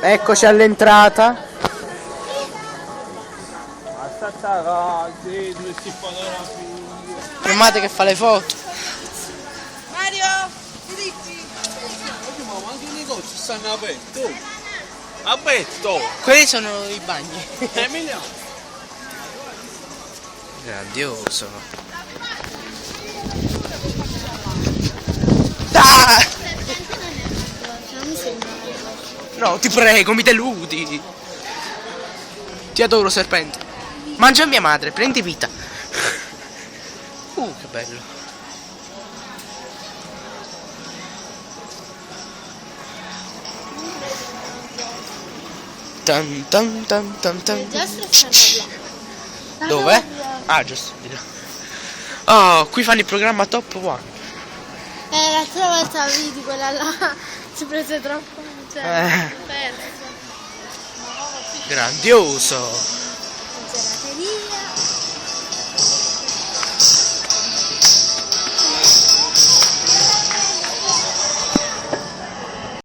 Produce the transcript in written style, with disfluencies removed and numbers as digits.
Eccoci all'entrata. Fermate che fa le foto. Mario, diritti. Ma anche i negozi stanno aperti. Aperto. Quelli sono i bagni. Emiliano. Grandioso. Ah! No, ti prego, mi deludi. Ti adoro, serpente. Mangia mia madre, prendi vita. Che bello. Tan tan tan tan tan. Dove? Ah, giusto di là. Oh, qui fanno il programma Top One. L'altra volta vedi quella là, ci prese troppo, cioè, perso. Grandioso.